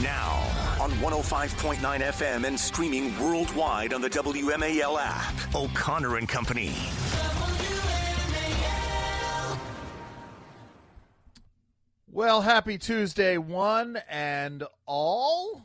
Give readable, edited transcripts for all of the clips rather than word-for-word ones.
Now, on 105.9 FM and streaming worldwide on the WMAL app, O'Connor and Company. Well, happy Tuesday, one and all.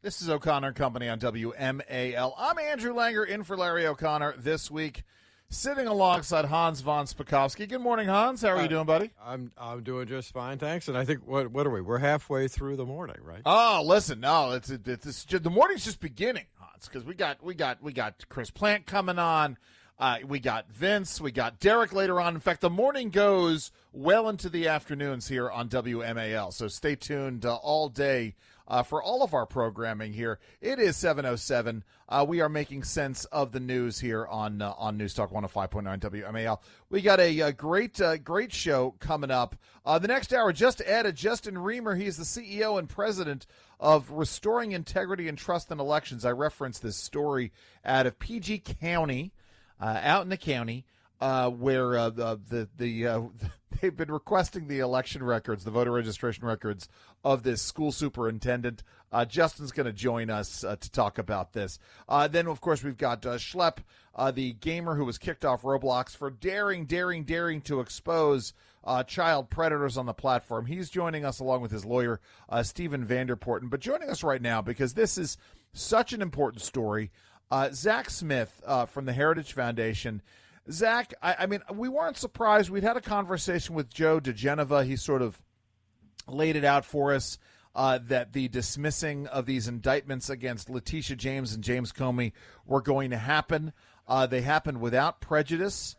This is O'Connor and Company on WMAL. I'm Andrew Langer, in for Larry O'Connor this week, sitting alongside Hans von Spakovsky. Good morning, Hans. How are you doing, buddy? I'm doing just fine, thanks. And I think what are we? We're halfway through the morning, right? Oh, listen, no, it's the morning's just beginning, Hans, because we got Chris Plant coming on. We got Vince. We got Derek later on. In fact, the morning goes well into the afternoons here on WMAL. So stay tuned all day for all of our programming here. It is 7:07. We are making sense of the news here on News Talk 105.9 WMAL. We got a great show coming up. The next hour, just added Justin Reamer. He's the CEO and president of Restoring Integrity and Trust in Elections. I referenced this story out of PG County. Out in the county, where they've been requesting the election records, the voter registration records of this school superintendent. Justin's going to join us to talk about this. Then, of course, we've got Schlepp, the gamer who was kicked off Roblox for daring to expose child predators on the platform. He's joining us along with his lawyer, Stephen Vanderpoorten. But joining us right now because this is such an important story. Zack Smith from the Heritage Foundation. Zack, I mean, we weren't surprised. We'd had a conversation with Joe DeGeneva. He sort of laid it out for us that the dismissing of these indictments against Letitia James and James Comey were going to happen. They happened without prejudice.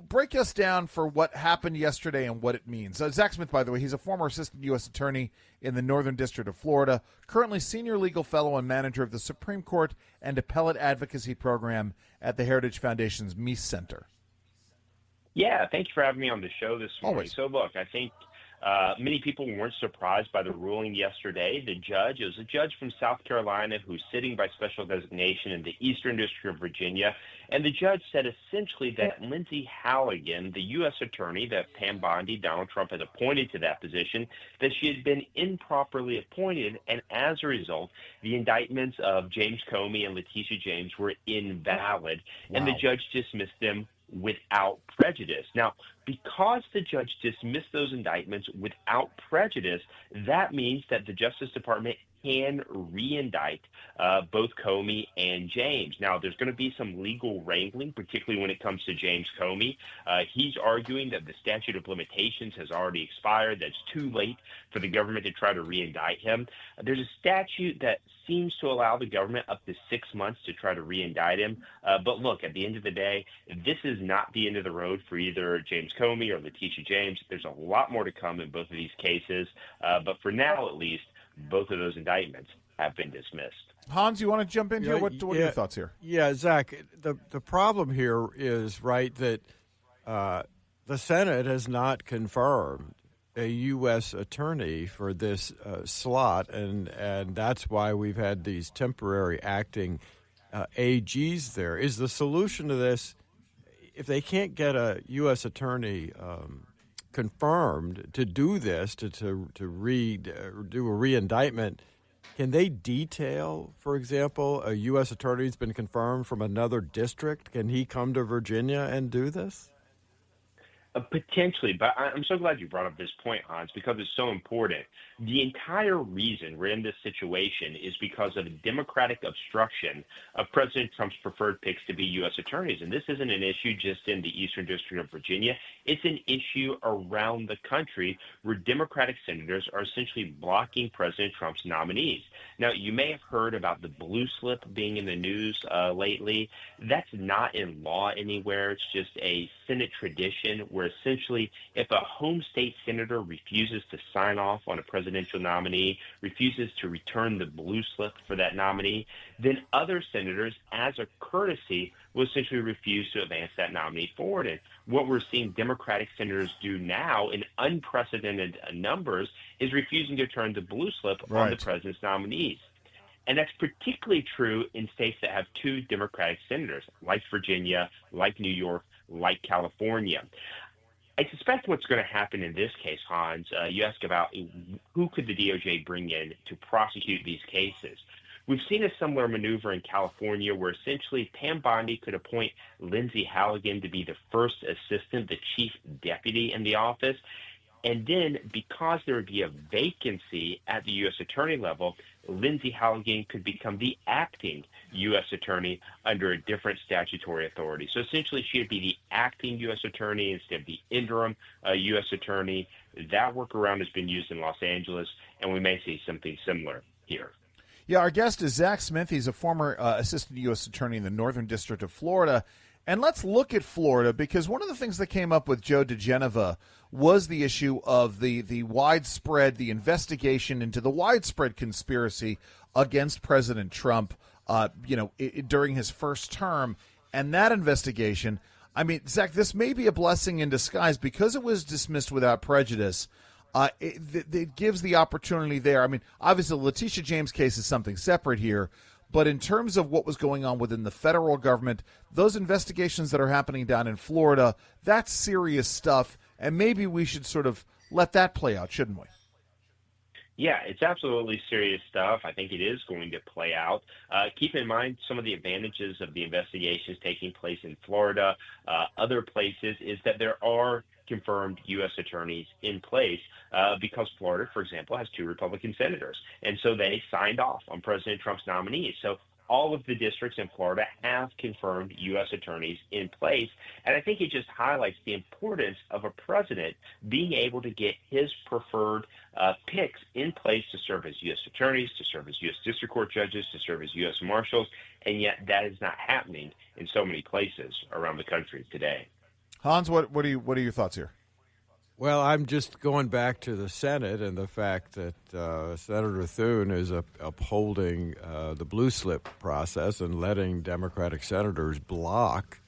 Break us down for what happened yesterday and what it means. Zack Smith, by the way, he's a former assistant U.S. attorney in the Northern District of Florida, currently senior legal fellow and manager of the Supreme Court and Appellate Advocacy Program at the Heritage Foundation's Meese Center. Yeah, thank you for having me on the show this morning. Always. So, look, I think many people weren't surprised by the ruling yesterday. It was a judge from South Carolina who's sitting by special designation in the Eastern District of Virginia. And the judge said essentially that Lindsay Halligan, the U.S. attorney that Pam Bondi, Donald Trump, had appointed to that position, that she had been improperly appointed. And as a result, the indictments of James Comey and Letitia James were invalid. Wow. And the judge dismissed them without prejudice. Now, because the judge dismissed those indictments without prejudice, that means that the Justice Department can re-indict both Comey and James. Now, there's going to be some legal wrangling, particularly when it comes to James Comey. He's arguing that the statute of limitations has already expired, that it's too late for the government to try to re-indict him. There's a statute that seems to allow the government up to 6 months to try to re-indict him. But look, at the end of the day, this is not the end of the road for either James Comey or Letitia James. There's a lot more to come in both of these cases. But for now, at least, both of those indictments have been dismissed. Hans, you want to jump in here? What are your thoughts here? Yeah, Zach, the problem here is, right, that the Senate has not confirmed a U.S. attorney for this slot, and that's why we've had these temporary acting AGs there. Is the solution to this, if they can't get a U.S. attorney confirmed to do this, to do a re-indictment, can they detail, for example, a U.S. attorney who's been confirmed from another district? Can he come to Virginia and do this? Potentially, but I'm so glad you brought up this point, Hans, because it's so important. The entire reason we're in this situation is because of Democratic obstruction of President Trump's preferred picks to be U.S. attorneys. And this isn't an issue just in the Eastern District of Virginia. It's an issue around the country where Democratic senators are essentially blocking President Trump's nominees. Now, you may have heard about the blue slip being in the news lately. That's not in law anywhere. It's just a Senate tradition where essentially if a home state senator refuses to sign off on a presidential nominee, refuses to return the blue slip for that nominee, then other senators, as a courtesy, will essentially refuse to advance that nominee forward. And what we're seeing Democratic senators do now in unprecedented numbers is refusing to turn the blue slip on the president's nominees. And that's particularly true in states that have two Democratic senators, like Virginia, like New York, like California. I suspect what's going to happen in this case, Hans, you ask about who could the DOJ bring in to prosecute these cases. We've seen a similar maneuver in California where essentially Pam Bondi could appoint Lindsay Halligan to be the first assistant, the chief deputy in the office. And then because there would be a vacancy at the U.S. attorney level, Lindsay Halligan could become the acting U.S. attorney under a different statutory authority. So essentially she would be the acting U.S. attorney instead of the interim U.S. attorney. That workaround has been used in Los Angeles, and we may see something similar here. Yeah, our guest is Zack Smith. He's a former assistant U.S. attorney in the Northern District of Florida. And let's look at Florida, because one of the things that came up with Joe DeGeneva was the issue of the widespread, the investigation into the widespread conspiracy against President Trump, during his first term. And that investigation, I mean, Zack, this may be a blessing in disguise because it was dismissed without prejudice. It gives the opportunity there. I mean, obviously, the Letitia James case is something separate here. But in terms of what was going on within the federal government, those investigations that are happening down in Florida, that's serious stuff. And maybe we should sort of let that play out, shouldn't we? Yeah, it's absolutely serious stuff. I think it is going to play out. Keep in mind some of the advantages of the investigations taking place in Florida, other places, is that there are confirmed U.S. attorneys in place because Florida, for example, has 2 Republican senators. And so they signed off on President Trump's nominees. So all of the districts in Florida have confirmed U.S. attorneys in place. And I think it just highlights the importance of a president being able to get his preferred picks in place to serve as U.S. attorneys, to serve as U.S. district court judges, to serve as U.S. marshals. And yet that is not happening in so many places around the country today. Hans, what are your thoughts here? Well, I'm just going back to the Senate and the fact that Senator Thune is upholding the blue slip process and letting Democratic senators block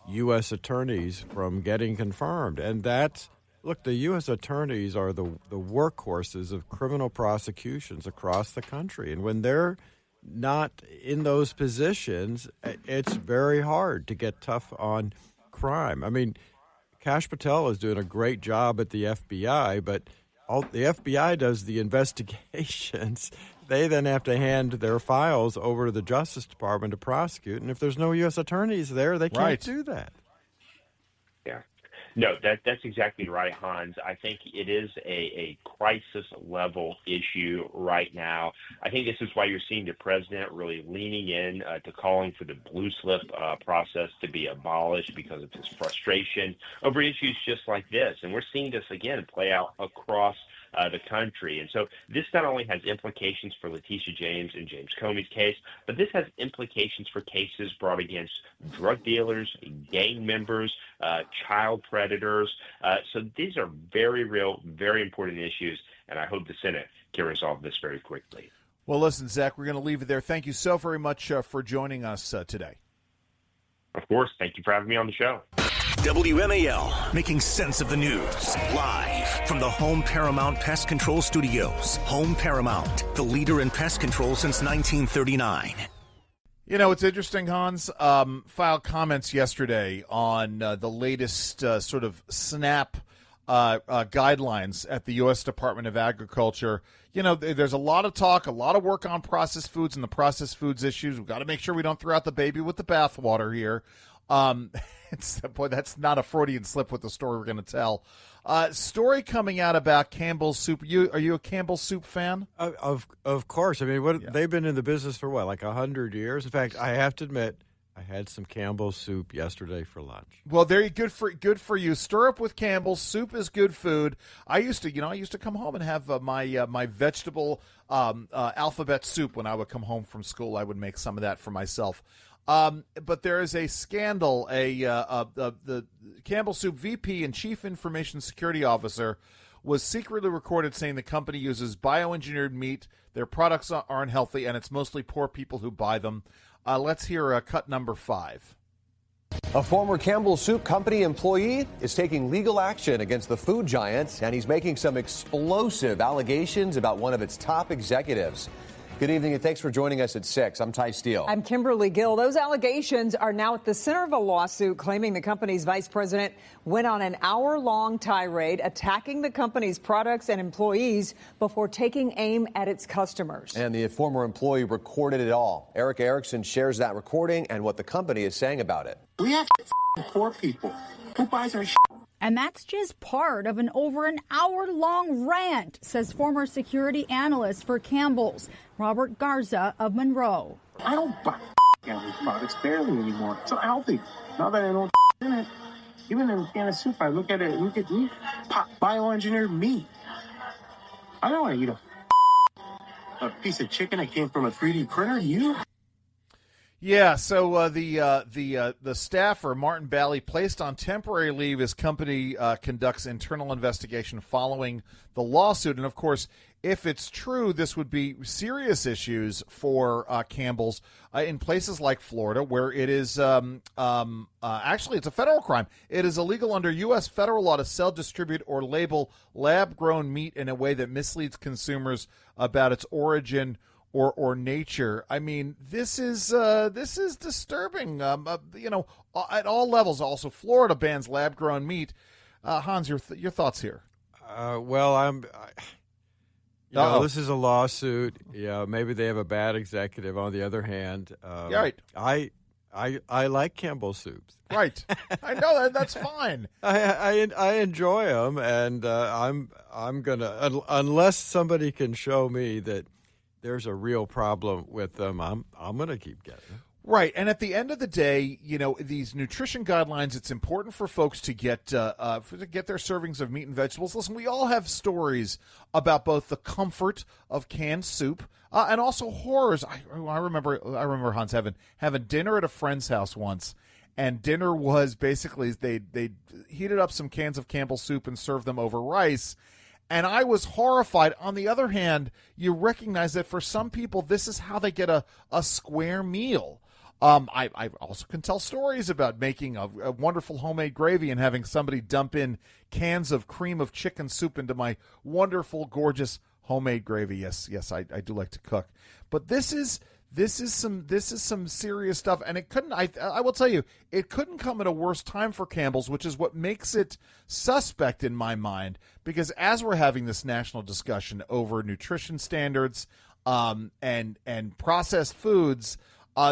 U.S. attorneys from getting confirmed. And that's, look, the U.S. attorneys are the workhorses of criminal prosecutions across the country. And when they're not in those positions, it's very hard to get tough on crime. I mean, Kash Patel is doing a great job at the FBI, but the FBI does the investigations. They then have to hand their files over to the Justice Department to prosecute. And if there's no U.S. attorneys there, they can't do that. Yeah. No, that's exactly right, Hans. I think it is a crisis-level issue right now. I think this is why you're seeing the president really leaning in to calling for the blue slip process to be abolished because of his frustration over issues just like this. And we're seeing this, again, play out across the country. And so this not only has implications for Letitia James and James Comey's case, but this has implications for cases brought against drug dealers, gang members, child predators. So these are very real, very important issues, and I hope the Senate can resolve this very quickly. Well, listen, Zack, we're going to leave it there. Thank you so very much for joining us today. Of course. Thank you for having me on the show. WMAL, making sense of the news. Live from the Home Paramount Pest Control Studios. Home Paramount, the leader in pest control since 1939. You know, it's interesting, Hans. Filed comments yesterday on the latest sort of SNAP guidelines at the U.S. Department of Agriculture. You know, there's a lot of talk, a lot of work on processed foods and the processed foods issues. We've got to make sure we don't throw out the baby with the bathwater here. Boy, that's not a Freudian slip with the story we're going to tell. Story coming out about Campbell's soup. Are you a Campbell's soup fan? Of course. I mean, they've been in the business for like 100 years. In fact, I have to admit, I had some Campbell's soup yesterday for lunch. Well, there you good for you. Stir up with Campbell's soup is good food. I used to come home and have my vegetable alphabet soup when I would come home from school. I would make some of that for myself. But there is a scandal. The Campbell Soup VP and Chief Information Security Officer was secretly recorded saying the company uses bioengineered meat. Their products aren't healthy, and it's mostly poor people who buy them. Let's hear cut number 5. A former Campbell Soup Company employee is taking legal action against the food giant, and he's making some explosive allegations about one of its top executives. Good evening, and thanks for joining us at 6. I'm Ty Steele. I'm Kimberly Gill. Those allegations are now at the center of a lawsuit claiming the company's vice president went on an hour-long tirade attacking the company's products and employees before taking aim at its customers. And the former employee recorded it all. Eric Erickson shares that recording and what the company is saying about it. We have poor people who buys our shit. And that's just part of an over an hour-long rant, says former security analyst for Campbell's, Robert Garza of Monroe. I don't buy Campbell's products barely anymore. It's so healthy. Now that I know in it, even in a can of soup, I look at it, look at meat, bioengineered meat. I don't want to eat a piece of chicken that came from a 3D printer. You? Yeah, so the staffer, Martin Bally, placed on temporary leave as company conducts internal investigation following the lawsuit. And, of course, if it's true, this would be serious issues for Campbell's in places like Florida, where it is actually it's a federal crime. It is illegal under U.S. federal law to sell, distribute, or label lab-grown meat in a way that misleads consumers about its origin or nature. I mean, this is disturbing. At all levels. Also, Florida bans lab-grown meat. Hans, your thoughts here? This is a lawsuit. Yeah, maybe they have a bad executive. On the other hand, right. I like Campbell soups. Right, I know that's fine. I enjoy them, and I'm gonna unless somebody can show me that there's a real problem with them, I'm going to keep getting them. Right, and at the end of the day, these nutrition guidelines, it's important for folks to get their servings of meat and vegetables. Listen, we all have stories about both the comfort of canned soup and also horrors. I remember Hans having dinner at a friend's house once, and dinner was basically they heated up some cans of Campbell soup and served them over rice. And I was horrified. On the other hand, you recognize that for some people, this is how they get a square meal. I also can tell stories about making a wonderful homemade gravy and having somebody dump in cans of cream of chicken soup into my wonderful, gorgeous homemade gravy. Yes, I do like to cook. But this is some serious stuff, and it couldn't. I will tell you, it couldn't come at a worse time for Campbell's, which is what makes it suspect in my mind. Because as we're having this national discussion over nutrition standards and processed foods,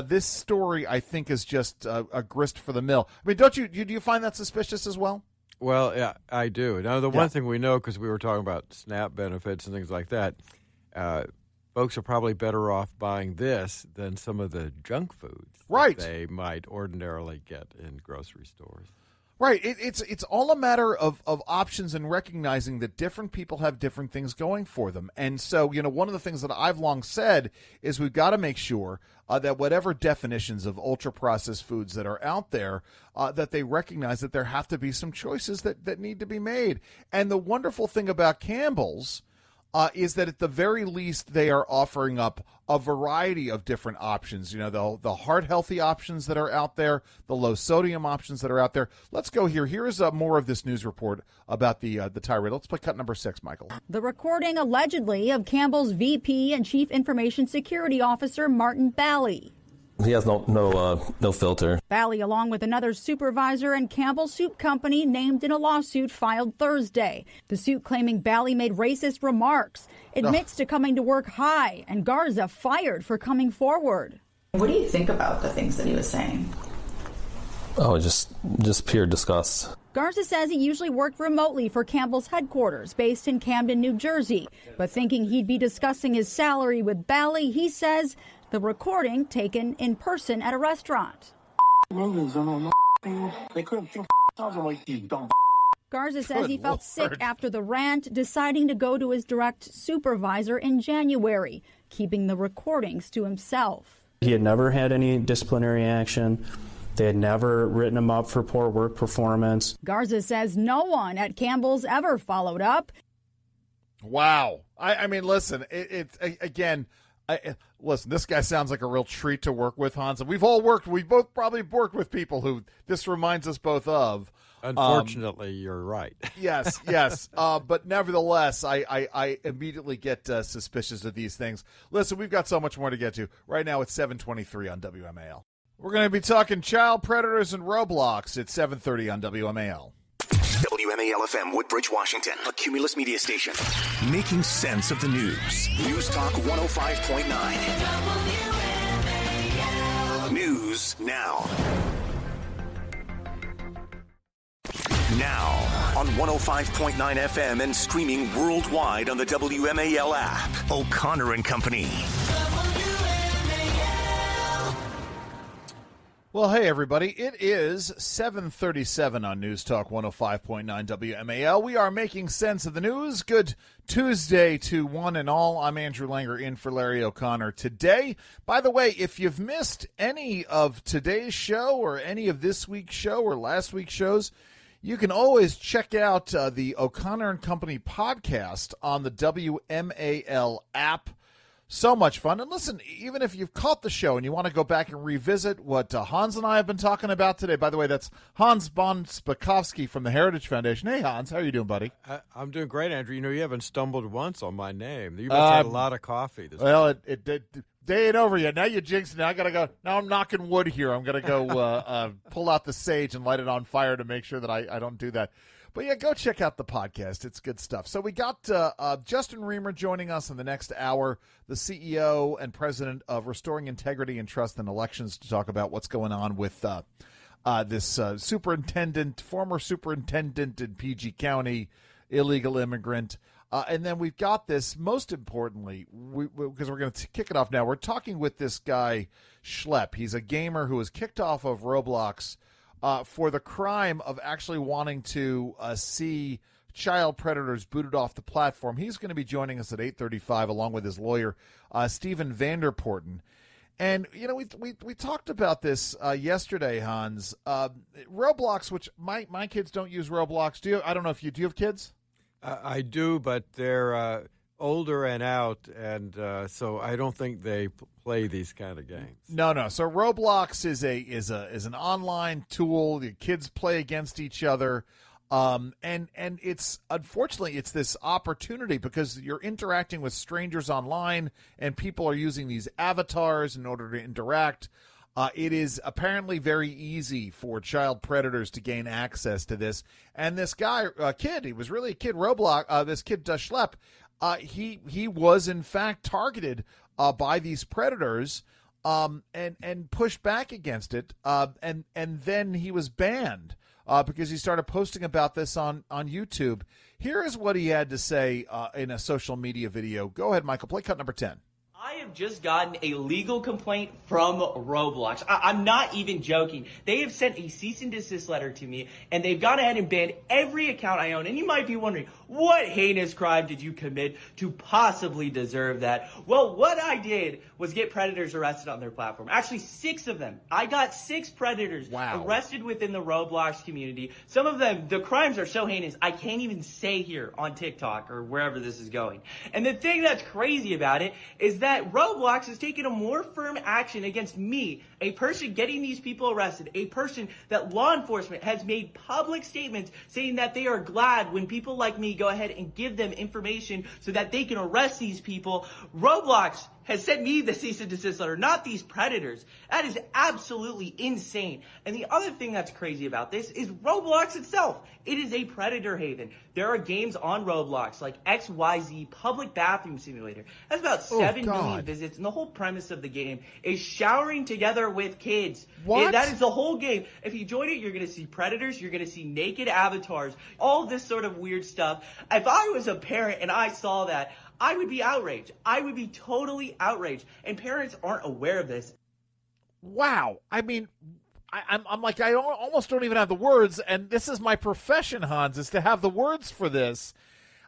this story I think is just a grist for the mill. I mean, do you find that suspicious as well? Well, yeah, I do. Now, one thing we know, because we were talking about SNAP benefits and things like that. Folks are probably better off buying this than some of the junk foods that they might ordinarily get in grocery stores. Right. It's all a matter of options and recognizing that different people have different things going for them. And so, one of the things that I've long said is we've got to make sure that whatever definitions of ultra-processed foods that are out there, that they recognize that there have to be some choices that need to be made. And the wonderful thing about Campbell's is that at the very least they are offering up a variety of different options. The heart-healthy options that are out there, the low-sodium options that are out there. Let's go here. Here is more of this news report about the tirade. Let's play cut number 6, Michael. The recording allegedly of Campbell's VP and Chief Information Security Officer Martin Bally. He has no filter. Bally, along with another supervisor and Campbell Soup Company, named in a lawsuit filed Thursday. The suit claiming Bally made racist remarks, admits to coming to work high, and Garza fired for coming forward. What do you think about the things that he was saying? Oh, just pure disgust. Garza says he usually worked remotely for Campbell's headquarters, based in Camden, New Jersey. But thinking he'd be discussing his salary with Bally, he says the recording taken in person at a restaurant. Garza says he felt sick after the rant, deciding to go to his direct supervisor in January, keeping the recordings to himself. He had never had any disciplinary action. They had never written him up for poor work performance. Garza says no one at Campbell's ever followed up. Wow. I mean, listen, listen, this guy sounds like a real treat to work with, Hans. And we've both probably worked with people who this reminds us both of. Unfortunately, you're right. Yes. But nevertheless, I immediately get suspicious of these things. Listen, we've got so much more to get to. Right now, it's 7:23 on WMAL. We're going to be talking child predators and Roblox at 7:30 on WMAL. WMAL-FM, Woodbridge, Washington, a Cumulus media station. Making sense of the news. News Talk 105.9. News now. Now on 105.9 FM and streaming worldwide on the WMAL app. O'Connor and Company. Well, hey, everybody. It is 7:37 on News Talk 105.9 WMAL. We are making sense of the news. Good Tuesday to one and all. I'm Andrew Langer in for Larry O'Connor today. By the way, if you've missed any of today's show or any of this week's show or last week's shows, you can always check out the O'Connor and Company podcast on the WMAL app. So much fun. And listen, even if you've caught the show and you want to go back and revisit what Hans and I have been talking about today, by the way, that's Hans von Spakovsky from the Heritage Foundation. Hey, Hans, how are you doing, buddy? I'm doing great, Andrew. You know, you haven't stumbled once on my name. You must have had a lot of coffee this morning. Day ain't over yet. Now you jinxed it. Now I got to go. Now I'm knocking wood here. I'm going to go pull out the sage and light it on fire to make sure that I don't do that. But, yeah, go check out the podcast. It's good stuff. So we got Justin Reamer joining us in the next hour, the CEO and president of Restoring Integrity and Trust in Elections, to talk about what's going on with this former superintendent in PG County, illegal immigrant. And then we've got this, most importantly, because we're going to kick it off now, we're talking with this guy, Schlepp. He's a gamer who was kicked off of Roblox for the crime of actually wanting to see child predators booted off the platform. He's going to be joining us at 8:35 along with his lawyer, Stephen Vanderpoorten. And, you know, we talked about this yesterday, Hans. Roblox, which my kids don't use Roblox. Do you? I don't know if you do. You have kids? I do, but they're older and out, and so I don't think they play these kind of games. No. So Roblox is an online tool. The kids play against each other, and it's unfortunately it's this opportunity because you're interacting with strangers online, and people are using these avatars in order to interact. It is apparently very easy for child predators to gain access to this. And this guy, he was really a kid, Roblox, this kid, Schlepp, he was in fact targeted by these predators and pushed back against it. And then he was banned because he started posting about this on YouTube. Here is what he had to say in a social media video. Go ahead, Michael. Play cut number 10. I have just gotten a legal complaint from Roblox. I'm not even joking. They have sent a cease and desist letter to me, and they've gone ahead and banned every account I own. And you might be wondering, what heinous crime did you commit to possibly deserve that? Well, what I did was get predators arrested on their platform. Actually, 6 of them. I got 6 predators arrested within the Roblox community. Some of them, the crimes are so heinous, I can't even say here on TikTok or wherever this is going. And the thing that's crazy about it is that Roblox has taken a more firm action against me, a person getting these people arrested, a person that law enforcement has made public statements saying that they are glad when people like me go ahead and give them information so that they can arrest these people. Roblox has sent me the cease and desist letter, not these predators. That is absolutely insane. And the other thing that's crazy about this is Roblox itself. It is a predator haven. There are games on Roblox like XYZ Public Bathroom Simulator. That's about 7 million visits, and the whole premise of the game is showering together with kids. What? That is the whole game. If you join it, you're going to see predators, you're going to see naked avatars, all this sort of weird stuff. If I was a parent and I saw that, I would be outraged. I would be totally outraged. And parents aren't aware of this. Wow. I mean, I'm like, I almost don't even have the words. And this is my profession, Hans, is to have the words for this.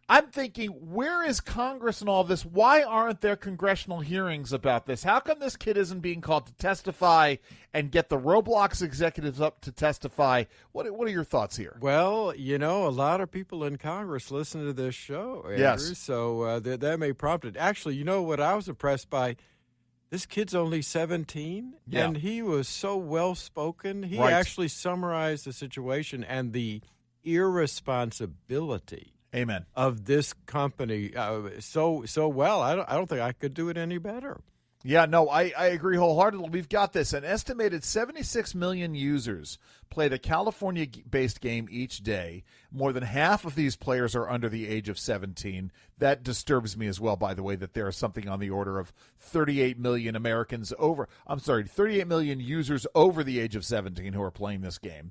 I'm thinking, where is Congress in all this? Why aren't there congressional hearings about this? How come this kid isn't being called to testify and get the Roblox executives up to testify? What are your thoughts here? Well, you know, a lot of people in Congress listen to this show, Andrew, yes. So that may prompt it. Actually, you know what I was impressed by? this kid's only 17, and he was so well-spoken. He Right. actually summarized the situation and the irresponsibility Amen. of this company so well. I don't think I could do it any better. Yeah, no, I agree wholeheartedly. We've got this. An estimated 76 million users played a California-based game each day. More than half of these players are under the age of 17. That disturbs me as well, by the way, that there is something on the order of 38 million 38 million users over the age of 17 who are playing this game.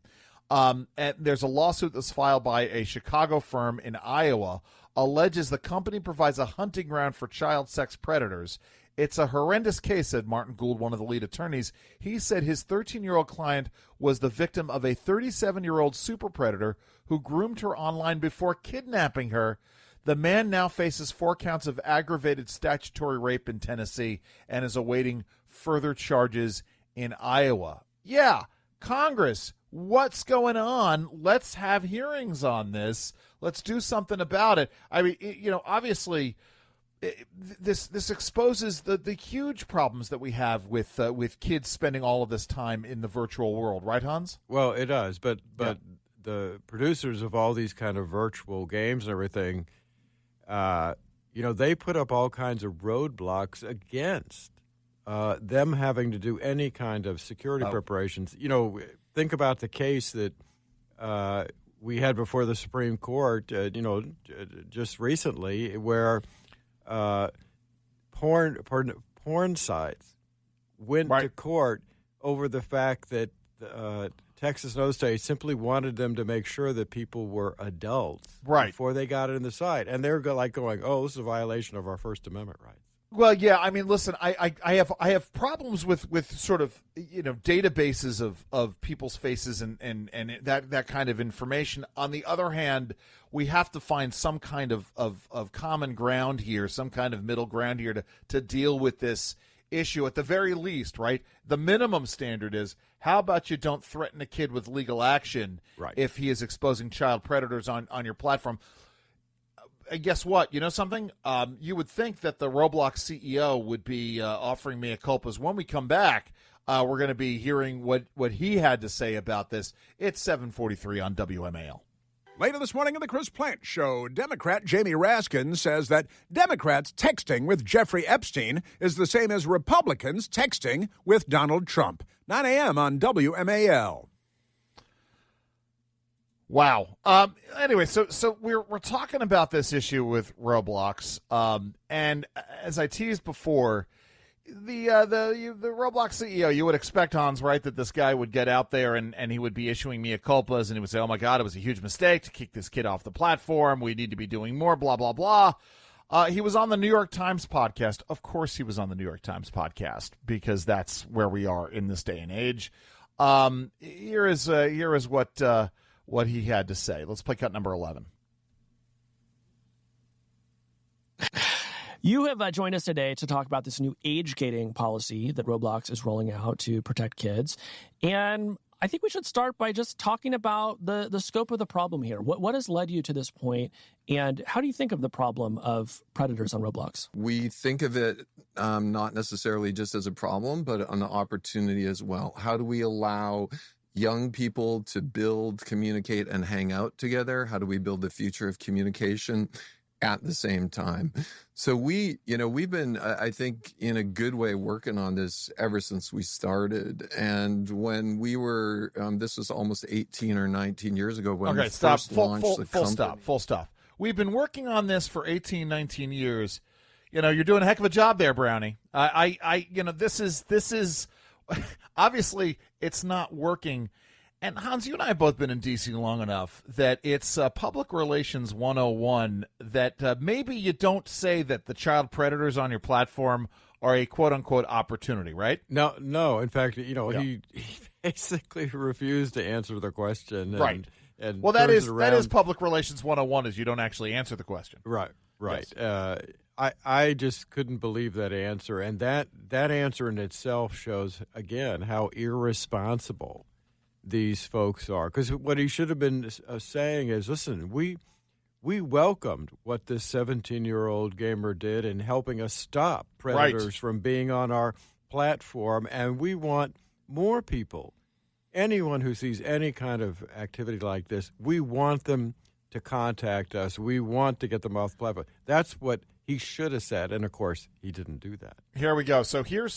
And there's a lawsuit that's filed by a Chicago firm in Iowa, alleges the company provides a hunting ground for child sex predators. It's a horrendous case, said Martin Gould, one of the lead attorneys. He said his 13-year-old client was the victim of a 37-year-old super predator who groomed her online before kidnapping her. The man now faces 4 counts of aggravated statutory rape in Tennessee and is awaiting further charges in Iowa. Yeah, Congress, what's going on? Let's have hearings on this. Let's do something about it. I mean, obviously, this exposes the huge problems that we have with kids spending all of this time in the virtual world, right, Hans? Well, it does, but the producers of all these kind of virtual games and everything, they put up all kinds of roadblocks against them having to do any kind of security preparations. Think about the case that we had before the Supreme Court, just recently, where porn sites went to court over the fact that Texas and other states simply wanted them to make sure that people were adults before they got it in the site. And they're going, oh, this is a violation of our First Amendment rights. Well, yeah, I mean, listen, I have problems with sort of databases of people's faces and that kind of information. On the other hand, we have to find some kind of common ground here, some kind of middle ground here to deal with this issue at the very least, right? The minimum standard is, how about you don't threaten a kid with legal action if he is exposing child predators on your platform? And guess what? You know something? You would think that the Roblox CEO would be offering mea culpas. When we come back, we're going to be hearing what he had to say about this. It's 7:43 on WMAL. Later this morning on the Chris Plant Show, Democrat Jamie Raskin says that Democrats texting with Jeffrey Epstein is the same as Republicans texting with Donald Trump. 9 a.m. on WMAL. Wow. Anyway, so we're talking about this issue with Roblox, and as I teased before, the Roblox CEO, you would expect, Hans, right, that this guy would get out there and he would be issuing mea culpas, and he would say, oh my God, it was a huge mistake to kick this kid off the platform. We need to be doing more, blah, blah, blah. He was on the New York Times podcast. Of course he was on the New York Times podcast, because that's where we are in this day and age. Here is what he had to say. Let's play cut number 11. You have joined us today to talk about this new age gating policy that Roblox is rolling out to protect kids. And I think we should start by just talking about the scope of the problem here. What has led you to this point, and how do you think of the problem of predators on Roblox? We think of it not necessarily just as a problem, but an opportunity as well. How do we allow young people to build, communicate, and hang out together? How do we build the future of communication at the same time? So we've been, I think, in a good way working on this ever since we started. And when we were, this was almost 18 or 19 years ago when we first launched the company. Full stop. We've been working on this for 18, 19 years. You're doing a heck of a job there, Brownie. This is obviously it's not working. And Hans, you and I have both been in D.C. long enough that it's public relations 101 that maybe you don't say that the child predators on your platform are a quote-unquote opportunity, right? No. In fact, he basically refused to answer the question. Right. And well, that is public relations 101, is you don't actually answer the question. Right. Yes. I just couldn't believe that answer. And that answer in itself shows, again, how irresponsible these folks are. Because what he should have been saying is, listen, we we welcomed what this 17-year-old gamer did in helping us stop predators from being on our platform, and we want more people. Anyone who sees any kind of activity like this, we want them to contact us. We want to get them off the platform. That's what he should have said, and of course, he didn't do that. Here we go. So here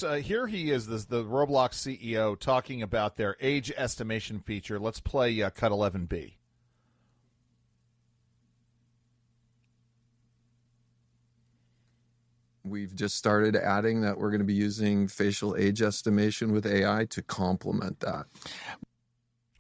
he is, the Roblox CEO, talking about their age estimation feature. Let's play cut 11B. We've just started adding that we're going to be using facial age estimation with AI to complement that.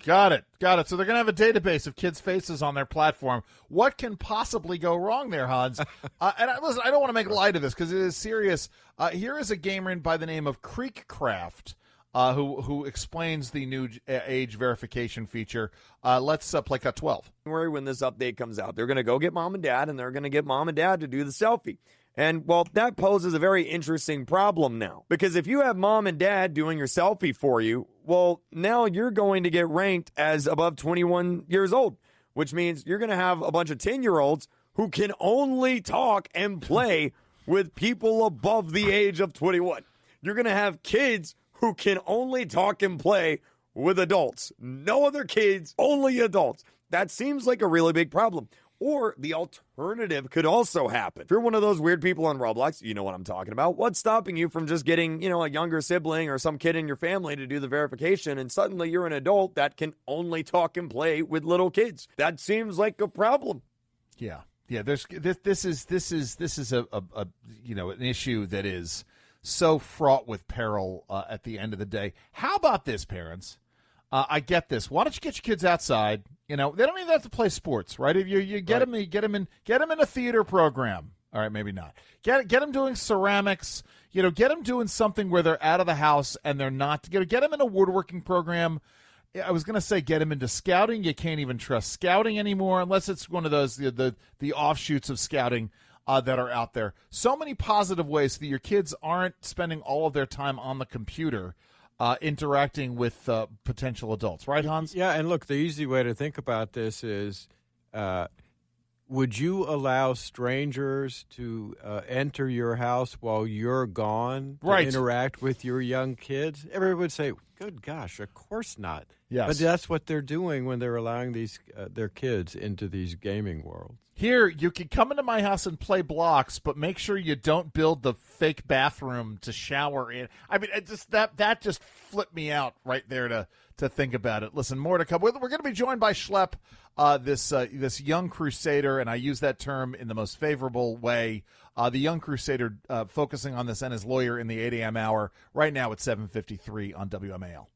Got it. So they're going to have a database of kids' faces on their platform. What can possibly go wrong there, Hans? Listen, I don't want to make light of this because it is serious. Here is a gamer by the name of Creekcraft who explains the new age verification feature. Let's play cut 12. When this update comes out, they're going to go get mom and dad, and they're going to get mom and dad to do the selfie. And, well, that poses a very interesting problem now. Because if you have mom and dad doing your selfie for you, well, now you're going to get ranked as above 21 years old, which means you're going to have a bunch of 10-year-olds who can only talk and play with people above the age of 21. You're going to have kids who can only talk and play with adults. No other kids, only adults. That seems like a really big problem. Or the alternative could also happen. If you're one of those weird people on Roblox, you know what I'm talking about. What's stopping you from just getting, a younger sibling or some kid in your family to do the verification, and suddenly you're an adult that can only talk and play with little kids? That seems like a problem. Yeah. This is a an issue that is so fraught with peril at the end of the day. How about this, parents? I get this. Why don't you get your kids outside? They don't even have to play sports, right? If you get them, get them in a theater program. All right, maybe not. Get them doing ceramics. Get them doing something where they're out of the house and they're not. Get them in a woodworking program. I was going to say get them into scouting. You can't even trust scouting anymore unless it's one of those the offshoots of scouting that are out there. So many positive ways so that your kids aren't spending all of their time on the computer. Interacting with potential adults, right, Hans? Yeah, and look, the easy way to think about this is, would you allow strangers to enter your house while you're gone to interact with your young kids? Everyone would say, good gosh, of course not. Yes. But that's what they're doing when they're allowing these their kids into these gaming worlds. Here, you can come into my house and play blocks, but make sure you don't build the fake bathroom to shower in. I mean, that just flipped me out right there to think about it. Listen, more to come. We're going to be joined by Schlepp, this young crusader, and I use that term in the most favorable way. The young crusader focusing on this and his lawyer in the 8 a.m. hour right now at 7:53 on WMAL.